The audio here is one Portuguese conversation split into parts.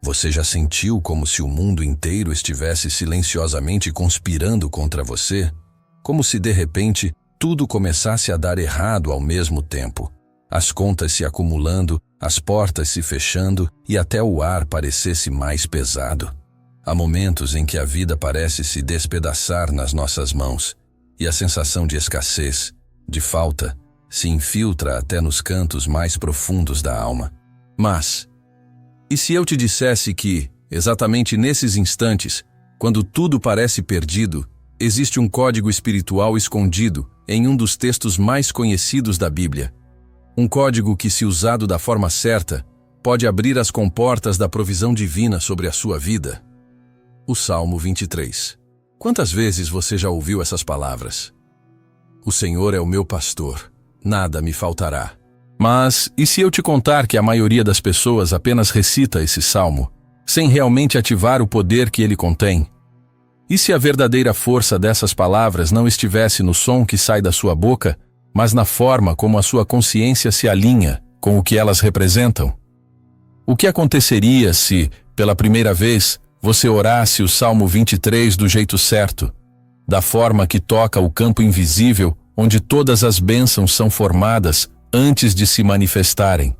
Você já sentiu como se o mundo inteiro estivesse silenciosamente conspirando contra você? Como se, de repente, tudo começasse a dar errado ao mesmo tempo. As contas se acumulando, as portas se fechando e até o ar parecesse mais pesado. Há momentos em que a vida parece se despedaçar nas nossas mãos e a sensação de escassez, de falta, se infiltra até nos cantos mais profundos da alma. Mas, e se eu te dissesse que, exatamente nesses instantes, quando tudo parece perdido, existe um código espiritual escondido em um dos textos mais conhecidos da Bíblia? Um código que, se usado da forma certa, pode abrir as comportas da provisão divina sobre a sua vida. O Salmo 23. Quantas vezes você já ouviu essas palavras? O Senhor é o meu pastor, nada me faltará. Mas, e se eu te contar que a maioria das pessoas apenas recita esse salmo, sem realmente ativar o poder que ele contém? E se a verdadeira força dessas palavras não estivesse no som que sai da sua boca, mas na forma como a sua consciência se alinha com o que elas representam? O que aconteceria se, pela primeira vez, você orasse o Salmo 23 do jeito certo, da forma que toca o campo invisível onde todas as bênçãos são formadas antes de se manifestarem?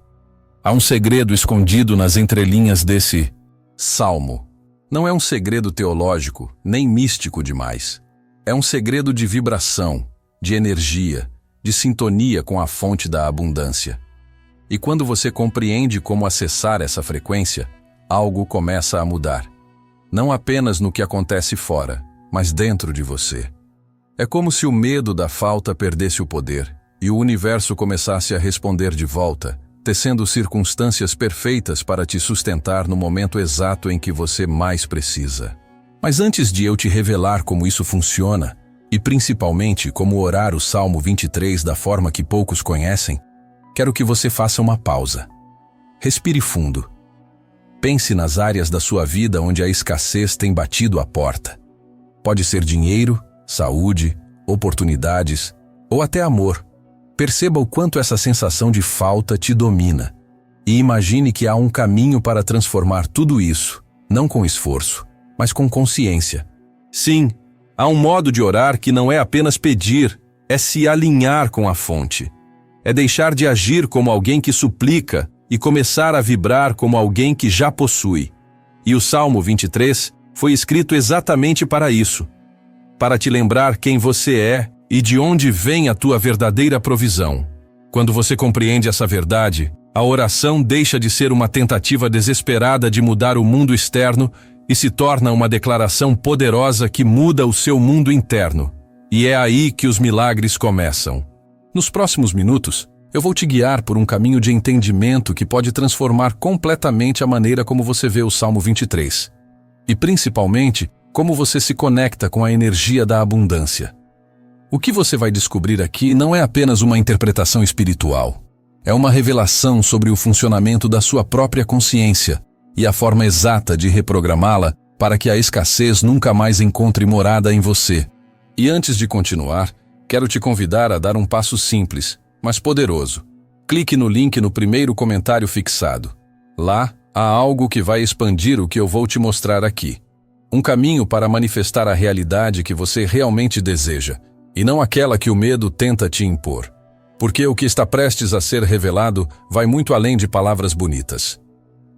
Há um segredo escondido nas entrelinhas desse salmo. Não é um segredo teológico, nem místico demais. É um segredo de vibração, de energia, de sintonia com a fonte da abundância. E quando você compreende como acessar essa frequência, algo começa a mudar. Não apenas no que acontece fora, mas dentro de você. É como se o medo da falta perdesse o poder e o universo começasse a responder de volta, tecendo circunstâncias perfeitas para te sustentar no momento exato em que você mais precisa. Mas antes de eu te revelar como isso funciona, e principalmente como orar o Salmo 23 da forma que poucos conhecem, quero que você faça uma pausa. Respire fundo. Pense nas áreas da sua vida onde a escassez tem batido a porta. Pode ser dinheiro, saúde, oportunidades ou até amor. Perceba o quanto essa sensação de falta te domina. E imagine que há um caminho para transformar tudo isso, não com esforço, mas com consciência. Sim, há um modo de orar que não é apenas pedir, é se alinhar com a fonte. É deixar de agir como alguém que suplica e começar a vibrar como alguém que já possui. E o Salmo 23 foi escrito exatamente para isso. Para te lembrar quem você é e de onde vem a tua verdadeira provisão. Quando você compreende essa verdade, a oração deixa de ser uma tentativa desesperada de mudar o mundo externo e se torna uma declaração poderosa que muda o seu mundo interno. E é aí que os milagres começam. Nos próximos minutos, eu vou te guiar por um caminho de entendimento que pode transformar completamente a maneira como você vê o Salmo 23. E principalmente, como você se conecta com a energia da abundância. O que você vai descobrir aqui não é apenas uma interpretação espiritual. É uma revelação sobre o funcionamento da sua própria consciência e a forma exata de reprogramá-la para que a escassez nunca mais encontre morada em você. E antes de continuar, quero te convidar a dar um passo simples, mas poderoso. Clique no link no primeiro comentário fixado. Lá, há algo que vai expandir o que eu vou te mostrar aqui. Um caminho para manifestar a realidade que você realmente deseja, e não aquela que o medo tenta te impor. Porque o que está prestes a ser revelado vai muito além de palavras bonitas.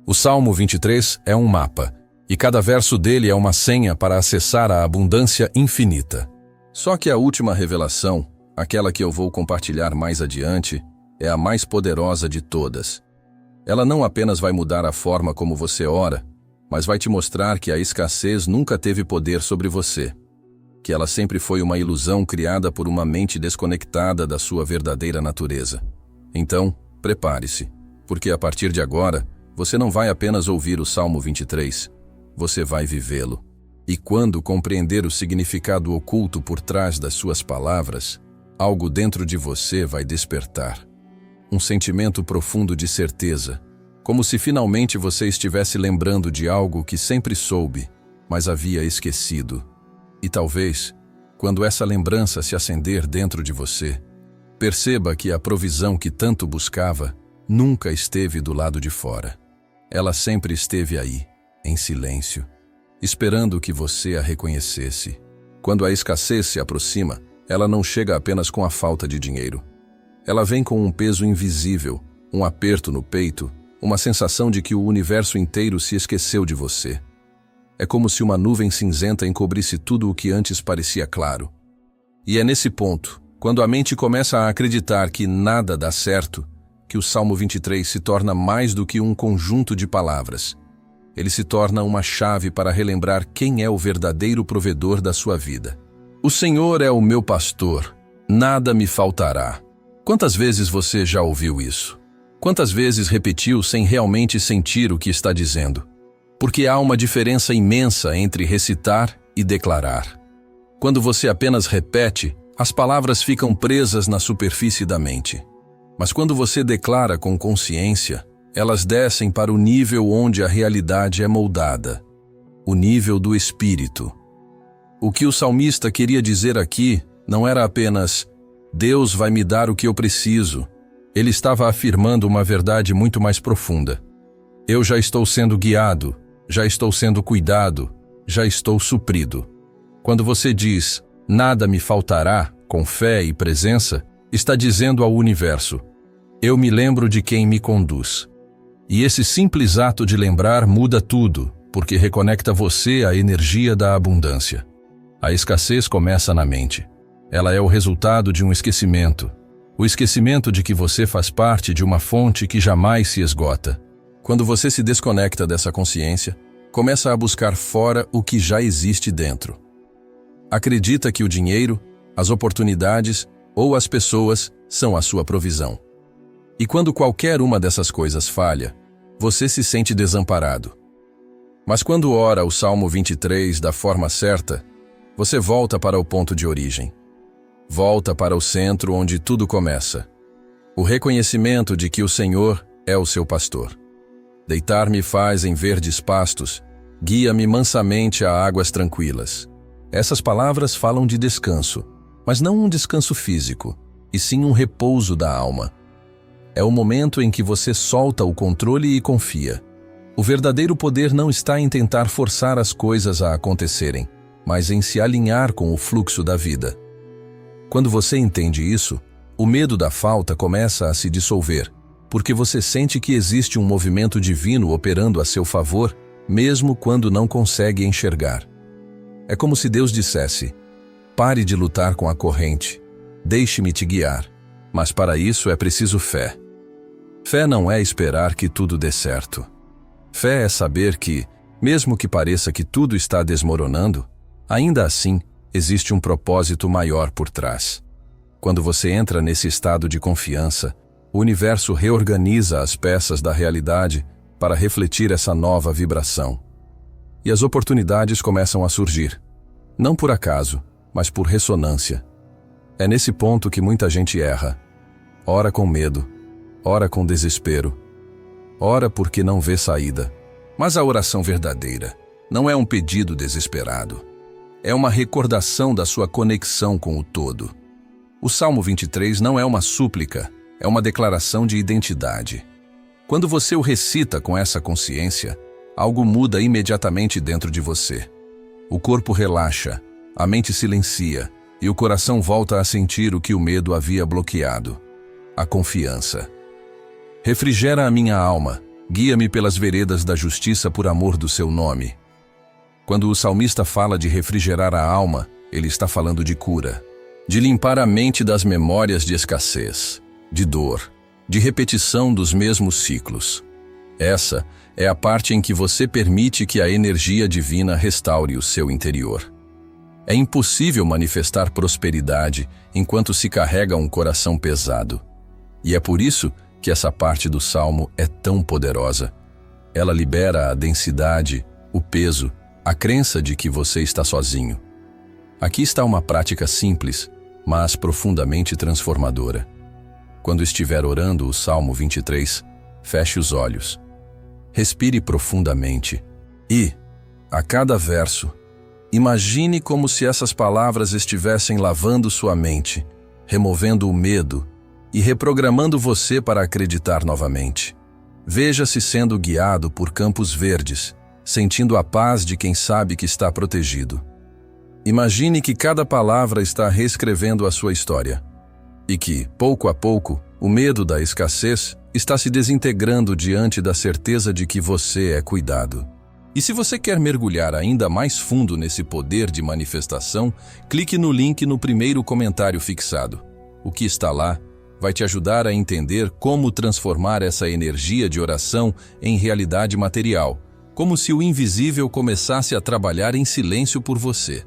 O Salmo 23 é um mapa, e cada verso dele é uma senha para acessar a abundância infinita. Só que a última revelação, aquela que eu vou compartilhar mais adiante, é a mais poderosa de todas. Ela não apenas vai mudar a forma como você ora, mas vai te mostrar que a escassez nunca teve poder sobre você. Que ela sempre foi uma ilusão criada por uma mente desconectada da sua verdadeira natureza. Então, prepare-se, porque a partir de agora, você não vai apenas ouvir o Salmo 23, você vai vivê-lo. E quando compreender o significado oculto por trás das suas palavras, algo dentro de você vai despertar. Um sentimento profundo de certeza, como se finalmente você estivesse lembrando de algo que sempre soube, mas havia esquecido. E talvez, quando essa lembrança se acender dentro de você, perceba que a provisão que tanto buscava nunca esteve do lado de fora. Ela sempre esteve aí, em silêncio, esperando que você a reconhecesse. Quando a escassez se aproxima, ela não chega apenas com a falta de dinheiro. Ela vem com um peso invisível, um aperto no peito, uma sensação de que o universo inteiro se esqueceu de você. É como se uma nuvem cinzenta encobrisse tudo o que antes parecia claro. E é nesse ponto, quando a mente começa a acreditar que nada dá certo, que o Salmo 23 se torna mais do que um conjunto de palavras. Ele se torna uma chave para relembrar quem é o verdadeiro provedor da sua vida. O Senhor é o meu pastor, nada me faltará. Quantas vezes você já ouviu isso? Quantas vezes repetiu sem realmente sentir o que está dizendo? Porque há uma diferença imensa entre recitar e declarar. Quando você apenas repete, as palavras ficam presas na superfície da mente. Mas quando você declara com consciência, elas descem para o nível onde a realidade é moldada, o nível do espírito. O que o salmista queria dizer aqui não era apenas Deus vai me dar o que eu preciso. Ele estava afirmando uma verdade muito mais profunda. Eu já estou sendo guiado, já estou sendo cuidado, já estou suprido. Quando você diz, nada me faltará, com fé e presença, está dizendo ao universo, eu me lembro de quem me conduz. E esse simples ato de lembrar muda tudo, porque reconecta você à energia da abundância. A escassez começa na mente. Ela é o resultado de um esquecimento. O esquecimento de que você faz parte de uma fonte que jamais se esgota. Quando você se desconecta dessa consciência, começa a buscar fora o que já existe dentro. Acredita que o dinheiro, as oportunidades ou as pessoas são a sua provisão. E quando qualquer uma dessas coisas falha, você se sente desamparado. Mas quando ora o Salmo 23 da forma certa, você volta para o ponto de origem. Volta para o centro onde tudo começa. O reconhecimento de que o Senhor é o seu pastor. Deitar-me faz em verdes pastos, guia-me mansamente a águas tranquilas. Essas palavras falam de descanso, mas não um descanso físico, e sim um repouso da alma. É o momento em que você solta o controle e confia. O verdadeiro poder não está em tentar forçar as coisas a acontecerem, mas em se alinhar com o fluxo da vida. Quando você entende isso, o medo da falta começa a se dissolver, porque você sente que existe um movimento divino operando a seu favor, mesmo quando não consegue enxergar. É como se Deus dissesse, pare de lutar com a corrente, deixe-me te guiar, mas para isso é preciso fé. Fé não é esperar que tudo dê certo. Fé é saber que, mesmo que pareça que tudo está desmoronando, ainda assim, existe um propósito maior por trás. Quando você entra nesse estado de confiança, o universo reorganiza as peças da realidade para refletir essa nova vibração. E as oportunidades começam a surgir. Não por acaso, mas por ressonância. É nesse ponto que muita gente erra. Ora com medo, ora com desespero, ora porque não vê saída. Mas a oração verdadeira não é um pedido desesperado. É uma recordação da sua conexão com o todo. O Salmo 23 não é uma súplica, é uma declaração de identidade. Quando você o recita com essa consciência, algo muda imediatamente dentro de você. O corpo relaxa, a mente silencia e o coração volta a sentir o que o medo havia bloqueado. A confiança. Refrigera a minha alma, guia-me pelas veredas da justiça por amor do seu nome. Quando o salmista fala de refrigerar a alma, ele está falando de cura, de limpar a mente das memórias de escassez, de dor, de repetição dos mesmos ciclos. Essa é a parte em que você permite que a energia divina restaure o seu interior. É impossível manifestar prosperidade enquanto se carrega um coração pesado. E é por isso que essa parte do Salmo é tão poderosa. Ela libera a densidade, o peso, a crença de que você está sozinho. Aqui está uma prática simples, mas profundamente transformadora. Quando estiver orando o Salmo 23, feche os olhos. Respire profundamente e, a cada verso, imagine como se essas palavras estivessem lavando sua mente, removendo o medo e reprogramando você para acreditar novamente. Veja-se sendo guiado por campos verdes, sentindo a paz de quem sabe que está protegido. Imagine que cada palavra está reescrevendo a sua história e que, pouco a pouco, o medo da escassez está se desintegrando diante da certeza de que você é cuidado. E se você quer mergulhar ainda mais fundo nesse poder de manifestação, clique no link no primeiro comentário fixado. O que está lá vai te ajudar a entender como transformar essa energia de oração em realidade material, como se o invisível começasse a trabalhar em silêncio por você.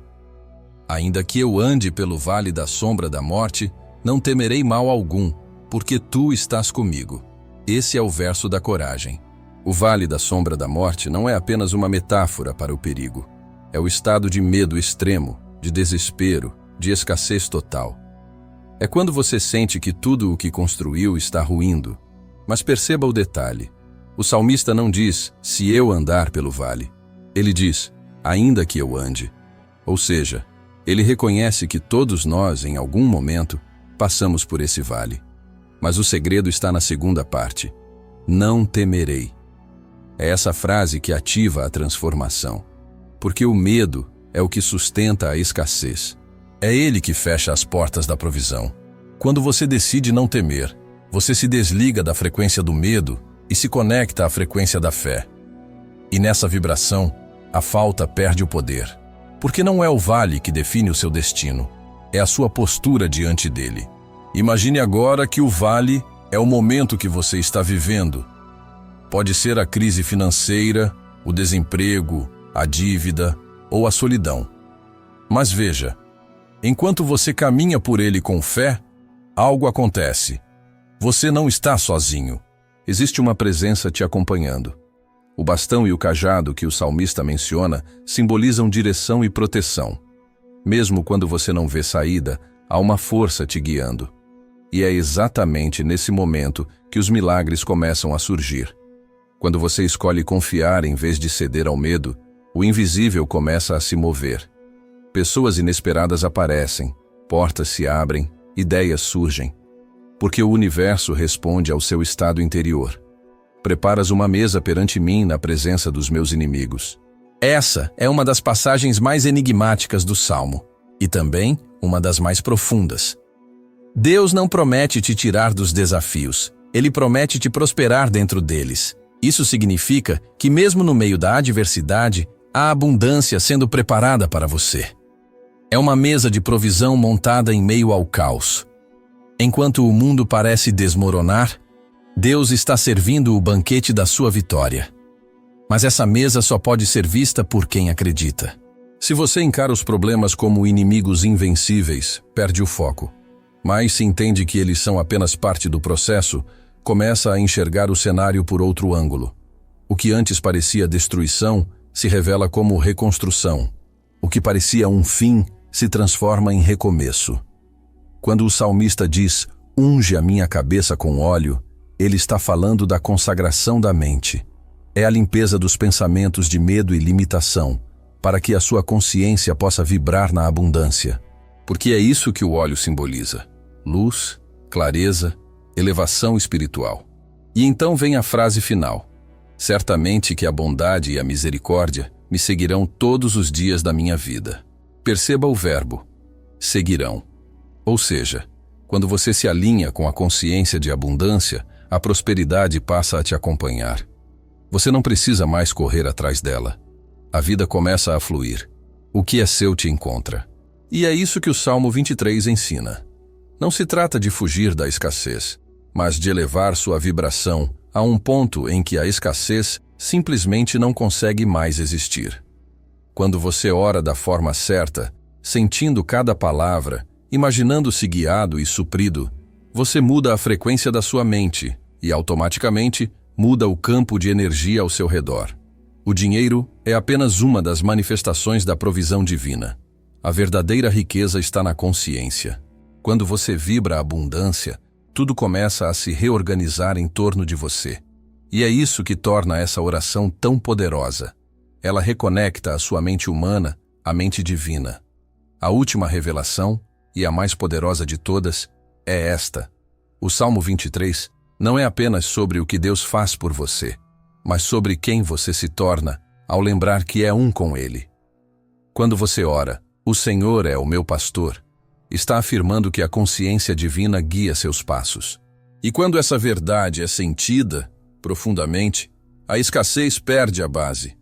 Ainda que eu ande pelo vale da sombra da morte, não temerei mal algum, porque tu estás comigo. Esse é o verso da coragem. O vale da sombra da morte não é apenas uma metáfora para o perigo. É o estado de medo extremo, de desespero, de escassez total. É quando você sente que tudo o que construiu está ruindo. Mas perceba o detalhe. O salmista não diz, se eu andar pelo vale. Ele diz, ainda que eu ande. Ou seja, ele reconhece que todos nós, em algum momento, passamos por esse vale. Mas o segredo está na segunda parte. Não temerei. É essa frase que ativa a transformação. Porque o medo é o que sustenta a escassez. É ele que fecha as portas da provisão. Quando você decide não temer, você se desliga da frequência do medo e se conecta à frequência da fé. E nessa vibração, a falta perde o poder. Porque não é o vale que define o seu destino, é a sua postura diante dele. Imagine agora que o vale é o momento que você está vivendo. Pode ser a crise financeira, o desemprego, a dívida ou a solidão. Mas veja, enquanto você caminha por ele com fé, algo acontece. Você não está sozinho. Existe uma presença te acompanhando. O bastão e o cajado que o salmista menciona simbolizam direção e proteção. Mesmo quando você não vê saída, há uma força te guiando. E é exatamente nesse momento que os milagres começam a surgir. Quando você escolhe confiar em vez de ceder ao medo, o invisível começa a se mover. Pessoas inesperadas aparecem, portas se abrem, ideias surgem. Porque o universo responde ao seu estado interior. Preparas uma mesa perante mim na presença dos meus inimigos. Essa é uma das passagens mais enigmáticas do Salmo, e também uma das mais profundas. Deus não promete te tirar dos desafios, Ele promete te prosperar dentro deles. Isso significa que mesmo no meio da adversidade, há abundância sendo preparada para você. É uma mesa de provisão montada em meio ao caos. Enquanto o mundo parece desmoronar, Deus está servindo o banquete da sua vitória. Mas essa mesa só pode ser vista por quem acredita. Se você encara os problemas como inimigos invencíveis, perde o foco. Mas se entende que eles são apenas parte do processo, começa a enxergar o cenário por outro ângulo. O que antes parecia destruição se revela como reconstrução. O que parecia um fim se transforma em recomeço. Quando o salmista diz, unge a minha cabeça com óleo, ele está falando da consagração da mente. É a limpeza dos pensamentos de medo e limitação, para que a sua consciência possa vibrar na abundância. Porque é isso que o óleo simboliza: luz, clareza, elevação espiritual. E então vem a frase final: certamente que a bondade e a misericórdia me seguirão todos os dias da minha vida. Perceba o verbo, seguirão. Ou seja, quando você se alinha com a consciência de abundância, a prosperidade passa a te acompanhar. Você não precisa mais correr atrás dela. A vida começa a fluir. O que é seu te encontra. E é isso que o Salmo 23 ensina. Não se trata de fugir da escassez, mas de elevar sua vibração a um ponto em que a escassez simplesmente não consegue mais existir. Quando você ora da forma certa, sentindo cada palavra, imaginando-se guiado e suprido, você muda a frequência da sua mente e, automaticamente, muda o campo de energia ao seu redor. O dinheiro é apenas uma das manifestações da provisão divina. A verdadeira riqueza está na consciência. Quando você vibra a abundância, tudo começa a se reorganizar em torno de você. E é isso que torna essa oração tão poderosa. Ela reconecta a sua mente humana à mente divina. A última revelação, e a mais poderosa de todas, é esta. O Salmo 23 não é apenas sobre o que Deus faz por você, mas sobre quem você se torna ao lembrar que é um com Ele. Quando você ora, "O Senhor é o meu pastor", está afirmando que a consciência divina guia seus passos. E quando essa verdade é sentida profundamente, a escassez perde a base.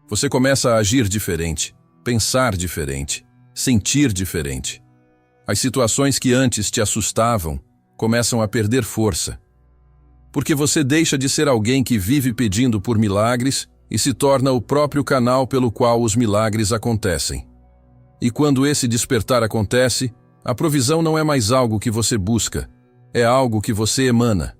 Você começa a agir diferente, pensar diferente, sentir diferente. As situações que antes te assustavam começam a perder força, porque você deixa de ser alguém que vive pedindo por milagres e se torna o próprio canal pelo qual os milagres acontecem. E quando esse despertar acontece, a provisão não é mais algo que você busca, é algo que você emana.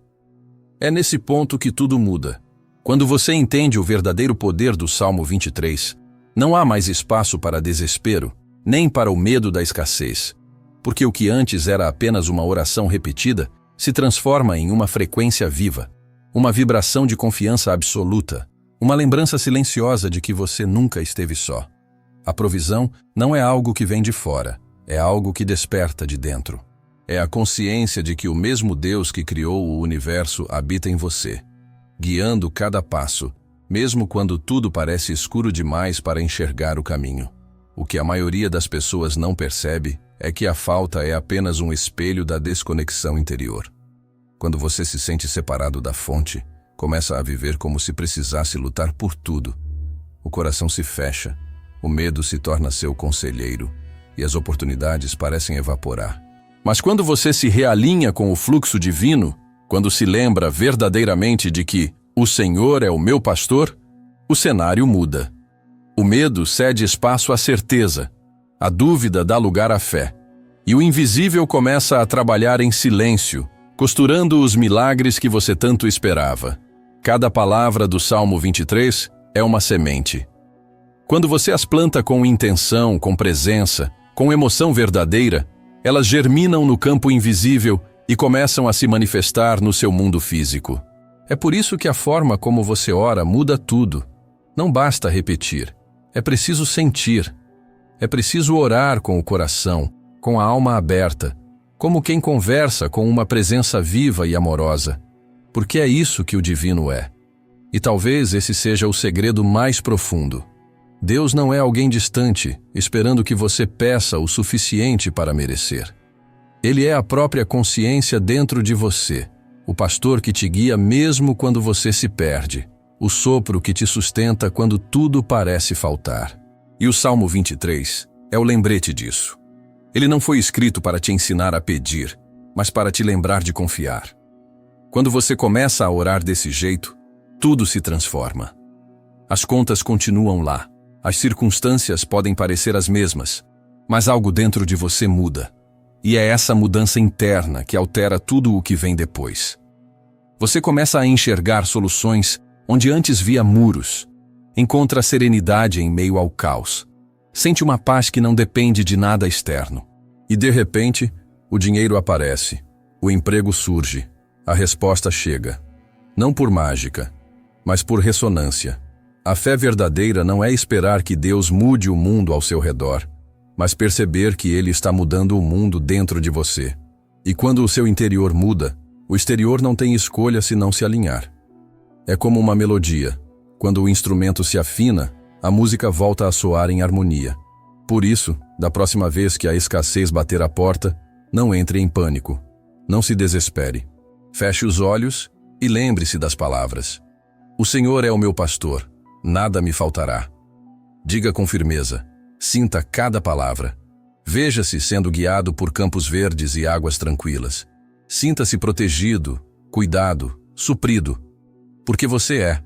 É nesse ponto que tudo muda. Quando você entende o verdadeiro poder do Salmo 23, não há mais espaço para desespero, nem para o medo da escassez, porque o que antes era apenas uma oração repetida se transforma em uma frequência viva, uma vibração de confiança absoluta, uma lembrança silenciosa de que você nunca esteve só. A provisão não é algo que vem de fora, é algo que desperta de dentro. É a consciência de que o mesmo Deus que criou o universo habita em você, guiando cada passo, mesmo quando tudo parece escuro demais para enxergar o caminho. O que a maioria das pessoas não percebe é que a falta é apenas um espelho da desconexão interior. Quando você se sente separado da fonte, começa a viver como se precisasse lutar por tudo. O coração se fecha, o medo se torna seu conselheiro e as oportunidades parecem evaporar. Mas quando você se realinha com o fluxo divino, quando se lembra verdadeiramente de que "o Senhor é o meu pastor", o cenário muda. O medo cede espaço à certeza, a dúvida dá lugar à fé, e o invisível começa a trabalhar em silêncio, costurando os milagres que você tanto esperava. Cada palavra do Salmo 23 é uma semente. Quando você as planta com intenção, com presença, com emoção verdadeira, elas germinam no campo invisível e começam a se manifestar no seu mundo físico. É por isso que a forma como você ora muda tudo. Não basta repetir, é preciso sentir. É preciso orar com o coração, com a alma aberta, como quem conversa com uma presença viva e amorosa, porque é isso que o divino é. E talvez esse seja o segredo mais profundo. Deus não é alguém distante, esperando que você peça o suficiente para merecer. Ele é a própria consciência dentro de você, o pastor que te guia mesmo quando você se perde, o sopro que te sustenta quando tudo parece faltar. E o Salmo 23 é o lembrete disso. Ele não foi escrito para te ensinar a pedir, mas para te lembrar de confiar. Quando você começa a orar desse jeito, tudo se transforma. As contas continuam lá. As circunstâncias podem parecer as mesmas, mas algo dentro de você muda. E é essa mudança interna que altera tudo o que vem depois. Você começa a enxergar soluções onde antes via muros. Encontra serenidade em meio ao caos. Sente uma paz que não depende de nada externo. E de repente, o dinheiro aparece, o emprego surge, a resposta chega. Não por mágica, mas por ressonância. A fé verdadeira não é esperar que Deus mude o mundo ao seu redor, mas perceber que Ele está mudando o mundo dentro de você. E quando o seu interior muda, o exterior não tem escolha senão se alinhar. É como uma melodia. Quando o instrumento se afina, a música volta a soar em harmonia. Por isso, da próxima vez que a escassez bater a porta, não entre em pânico. Não se desespere. Feche os olhos e lembre-se das palavras. "O Senhor é o meu pastor. Nada me faltará." Diga com firmeza, sinta cada palavra. Veja-se sendo guiado por campos verdes e águas tranquilas. Sinta-se protegido, cuidado, suprido, porque você é.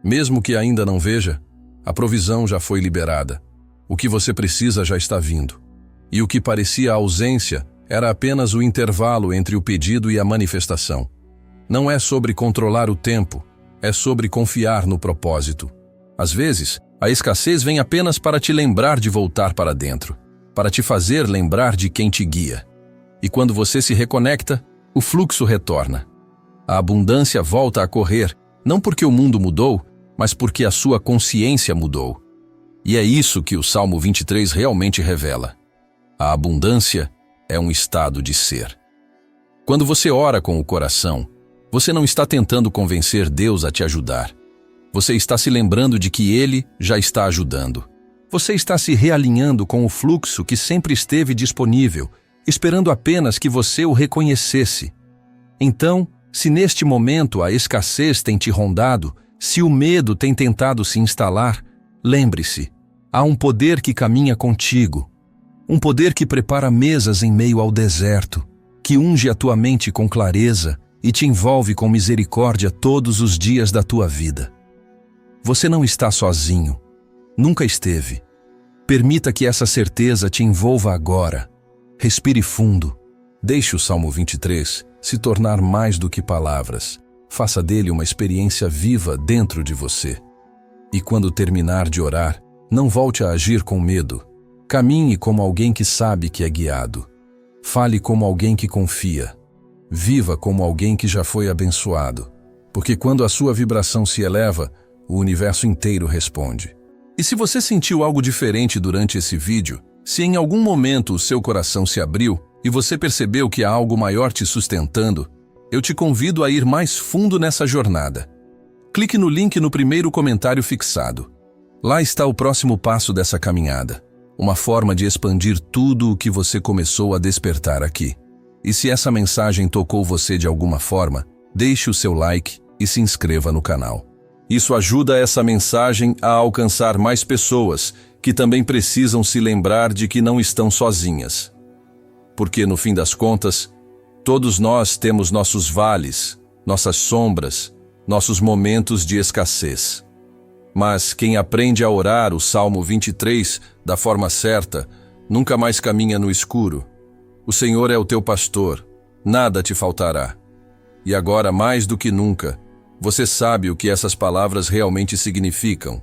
Mesmo que ainda não veja, a provisão já foi liberada. O que você precisa já está vindo. E o que parecia ausência era apenas o intervalo entre o pedido e a manifestação. Não é sobre controlar o tempo, é sobre confiar no propósito. Às vezes, a escassez vem apenas para te lembrar de voltar para dentro, para te fazer lembrar de quem te guia. E quando você se reconecta, o fluxo retorna. A abundância volta a correr, não porque o mundo mudou, mas porque a sua consciência mudou. E é isso que o Salmo 23 realmente revela. A abundância é um estado de ser. Quando você ora com o coração, você não está tentando convencer Deus a te ajudar. Você está se lembrando de que Ele já está ajudando. Você está se realinhando com o fluxo que sempre esteve disponível, esperando apenas que você o reconhecesse. Então, se neste momento a escassez tem te rondado, se o medo tem tentado se instalar, lembre-se, há um poder que caminha contigo, um poder que prepara mesas em meio ao deserto, que unge a tua mente com clareza e te envolve com misericórdia todos os dias da tua vida. Você não está sozinho, nunca esteve. Permita que essa certeza te envolva agora. Respire fundo. Deixe o Salmo 23 se tornar mais do que palavras. Faça dele uma experiência viva dentro de você. E quando terminar de orar, não volte a agir com medo. Caminhe como alguém que sabe que é guiado. Fale como alguém que confia. Viva como alguém que já foi abençoado. Porque quando a sua vibração se eleva, o universo inteiro responde. E se você sentiu algo diferente durante esse vídeo, se em algum momento o seu coração se abriu e você percebeu que há algo maior te sustentando, eu te convido a ir mais fundo nessa jornada. Clique no link no primeiro comentário fixado. Lá está o próximo passo dessa caminhada, uma forma de expandir tudo o que você começou a despertar aqui. E se essa mensagem tocou você de alguma forma, deixe o seu like e se inscreva no canal. Isso ajuda essa mensagem a alcançar mais pessoas que também precisam se lembrar de que não estão sozinhas. Porque, no fim das contas, todos nós temos nossos vales, nossas sombras, nossos momentos de escassez. Mas quem aprende a orar o Salmo 23 da forma certa, nunca mais caminha no escuro. O Senhor é o teu pastor, nada te faltará. E agora, mais do que nunca, você sabe o que essas palavras realmente significam.